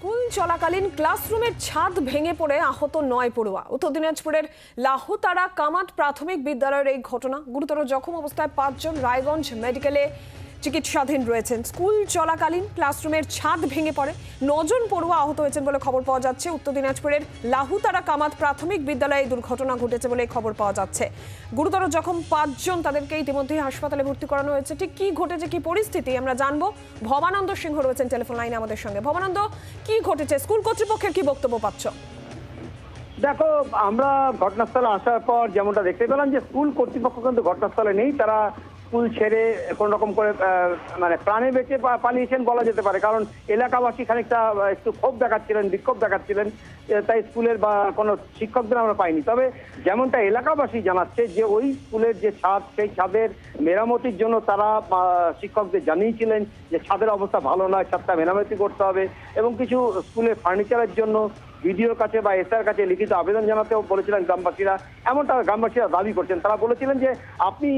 School চলাকালীন ক্লাসরুমের ছাদ ভেঙে পড়ে আহত ৯ পড়ুয়া। উত্তর দিনাজপুরের লাহুতারা কামাত প্রাথমিক বিদ্যালয়ের এই ঘটনা। গুরুতর জখম অবস্থায় ৫ জন রায়গঞ্জ মেডিকেলে চিকিৎসাধীন রয়েছেন। স্কুল চলাকালীন ক্লাসরুমের ছাদ ভেঙে পড়ে ৯ জন পড়ুয়া আহত হয়েছেন বলে খবর পাওয়া যাচ্ছে। উত্তর দিনাজপুরের লাহুতারা কামাত প্রাথমিক বিদ্যালয়ে এই দুর্ঘটনা ঘটেছে বলে খবর পাওয়া যাচ্ছে। গুরুতর জখম ৫ জন, তাদেরকে ইতিমধ্যে হাসপাতালে ভর্তি করানো হয়েছে। ঠিক কি ঘটেছে, কি পরিস্থিতি আমরা জানবো। ভবানন্দ সিংহ রয়েছেন টেলিফোন লাইনে আমাদের সঙ্গে। ভবানন্দ, কি ঘটেছে? স্কুল কর্তৃপক্ষের কি বক্তব্য পাচ্ছ? দেখো, আমরা ঘটনাস্থলে আসার পর যেমনটা দেখতে পেলাম যে স্কুল কর্তৃপক্ষ কিন্তু ঘটনাস্থলে নেই। তারা স্কুল ছেড়ে কোন রকম করে মানে প্রাণে বেঁচে পালিয়েছেন বলা যেতে পারে, কারণ এলাকাবাসী খানিকটা একটু ক্ষোভ দেখাচ্ছিলেন, বিক্ষোভ দেখাচ্ছিলেন, তাই স্কুলের বা কোনো শিক্ষকদের আমরা পাইনি। তবে যেমনটা এলাকাবাসী জানাচ্ছে যে ওই স্কুলের যে ছাদ, সেই ছাদের মেরামতির জন্য তারা শিক্ষকদের জানিয়েছিলেন যে ছাদের অবস্থা ভালো নয়, ছাদটা মেরামতি করতে হবে এবং কিছু স্কুলের ফার্নিচারের জন্য ভিডিওর কাছে বা এসআর কাছে লিখিত আবেদন জানাতেও বলেছিলেন গ্রামবাসীরা। এমনটা গ্রামবাসীরা দাবি করছেন। তারা বলেছিলেন যে আপনি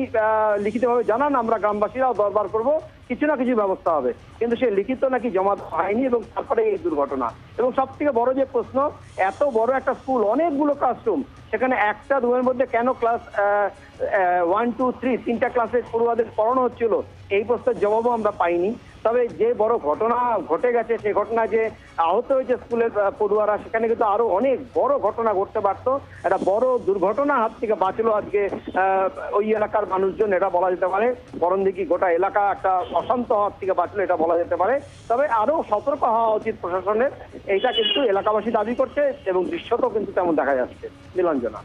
লিখিতভাবে জানান, আমরা গ্রামবাসীরাও দরবার করব, কিছু না কিছু ব্যবস্থা হবে। কিন্তু সে লিখিত নাকি জমা হয়নি এবং তারপরে এই দুর্ঘটনা। এবং সব থেকে বড় যে প্রশ্ন, এত বড় একটা স্কুল, অনেকগুলো ক্লাসরুম, সেখানে একটা রুমের মধ্যে কেন ক্লাস 1, 2, 3 তিনটা ক্লাসের পড়ুয়াদের পড়ানো হচ্ছিল, এই প্রশ্নের জবাবও আমরা পাইনি। তবে যে বড় ঘটনা ঘটে গেছে, সেই ঘটনা যে আহত হয়েছে স্কুলের পড়ুয়ারা, সেখানে কিন্তু আরো অনেক বড় ঘটনা ঘটতে পারত। একটা বড় দুর্ঘটনা হাত থেকে বাঁচলো আজকে ওই এলাকার মানুষজন, এটা বলা যেতে পারে। বরণদিঘি গোটা এলাকা একটা অশান্ত হাত থেকে বাঁচলো, এটা বলা যেতে পারে। তবে আরো সতর্ক হওয়া উচিত প্রশাসনের, এইটা কিন্তু এলাকাবাসী দাবি করছে এবং দৃশ্যতেও কিন্তু তেমন দেখা যাচ্ছে। নীলাঞ্জনা।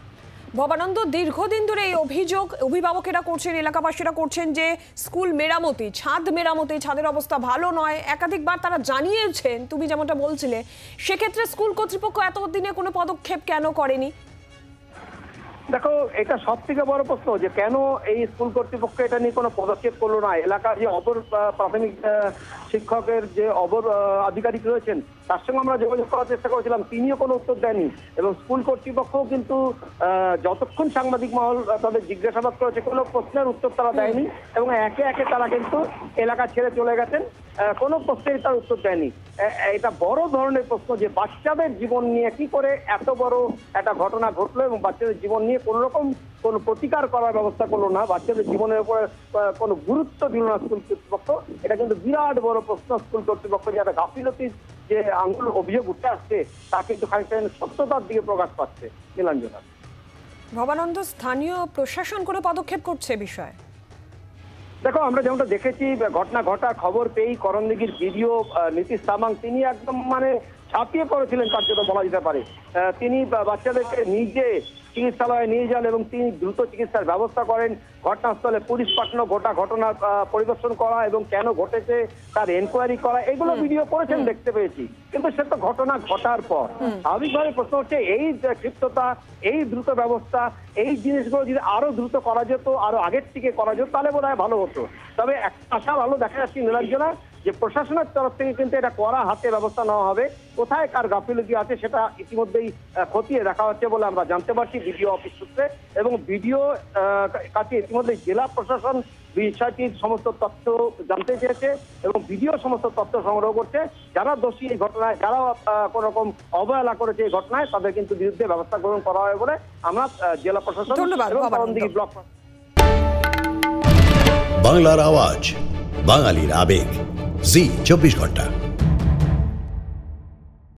ভবানন্দ, দীর্ঘদিন ধরে এই অভিযোগ অভিভাবকেরা করছেন, এলাকাবাসীরা করছেন যে স্কুল মেরামতি, ছাদ মেরামতি, ছাদের অবস্থা ভালো নয়। একাধিকবার তারা জানিয়েছেন, তুমি যেমনটা বলছিলে। সেক্ষেত্রে স্কুল কর্তৃপক্ষ এতদিনে কোনো পদক্ষেপ কেন করেনি? দেখো, এটা সব থেকে বড় প্রশ্ন যে কেন এই স্কুল কর্তৃপক্ষ এটা নিয়ে কোনো পদক্ষেপ করলো না। এলাকার যে অপর প্রাথমিক শিক্ষকের যে অপর আধিকারিক রয়েছেন, তার সঙ্গে আমরা যোগাযোগ করার চেষ্টা করেছিলাম, তিনিও কোনো উত্তর দেননি। এবং স্কুল কর্তৃপক্ষও কিন্তু যতক্ষণ সাংবাদিক মহল তাদের জিজ্ঞাসাবাদ করেছে, কোনো প্রশ্নের উত্তর তারা দেয়নি এবং একে একে তারা কিন্তু এলাকা ছেড়ে চলে গেছেন, কোনো প্রশ্নের তার উত্তর দেয়নি। এটা বড় ধরনের প্রশ্ন যে বাচ্চাদের জীবন নিয়ে কি করে এত বড় একটা ঘটনা ঘটলো এবং বাচ্চাদের জীবন নিয়ে কোনো রকম কোনো প্রতিকার করার ব্যবস্থা করলো না, বাচ্চাদের জীবনের উপরে কোনো গুরুত্ব দিল না স্কুল কর্তৃপক্ষ। এটা কিন্তু বিরাট বড় প্রশ্ন। স্কুল কর্তৃপক্ষ যে একটা গাফিলতির যে আঙুল অভিযোগ উঠে আসছে, তা কিন্তু খানিকটা সত্যতার দিকে প্রকাশ পাচ্ছে। নীলাঞ্জনা। ভবানন্দ, স্থানীয় প্রশাসন কোনো পদক্ষেপ করছে বিষয়ে? দেখো, আমরা যেমনটা দেখেছি, ঘটনা ঘটার খবর পেয়েই করণদিঘির ভিডিও নীতিশ তামাং তিনি একদম মানে ছাপিয়ে পড়েছিলেন কার্যত বলা যেতে পারে। তিনি বাচ্চাদেরকে নিজে চিকিৎসালয়ে নিয়ে যান এবং তিনি দ্রুত চিকিৎসার ব্যবস্থা করেন। ঘটনাস্থলে পুলিশ পাঠানো, গোটা ঘটনা পরিদর্শন করা এবং কেন ঘটেছে তার এনকোয়ারি করা, এগুলো ভিডিও করেছেন, দেখতে পেয়েছি। কিন্তু সে তো ঘটনা ঘটার পর স্বাভাবিকভাবে প্রশ্ন হচ্ছে, এই ক্ষিপ্ততা, এই দ্রুত ব্যবস্থা, এই জিনিসগুলো যদি আরো দ্রুত করা যেত, আরো আগের থেকে করা যেত, তাহলে বোধহয় ভালো হতো। তবে একটা আশা ভালো দেখা যাচ্ছে নীলাঞ্জনা, যে প্রশাসনের তরফ থেকে কিন্তু এটা করা হাতে ব্যবস্থা নেওয়া হবে। কোথায় কার গাফিলতি আছে সেটা ইতিমধ্যেই খতিয়ে দেখা হচ্ছে বলে আমরা জানতে পারছি ভিডিও অফিস সূত্রে। এবং ভিডিও কাছে ইতিমধ্যে জেলা প্রশাসন বিষয়টির সমস্ত তথ্য জানতে চেয়েছে এবং ভিডিও সমস্ত তথ্য সংগ্রহ করছে। যারা দোষী এই ঘটনায়, যারা কোন রকম অবহেলা করেছে এই ঘটনায়, তাদের কিন্তু বিরুদ্ধে ব্যবস্থা গ্রহণ করা হবে বলে আমরা জেলা প্রশাসন এবং করণদিঘি ব্লক। বাংলার আওয়াজ, বাঙালির আবেগ, জি 24 ঘন্টা।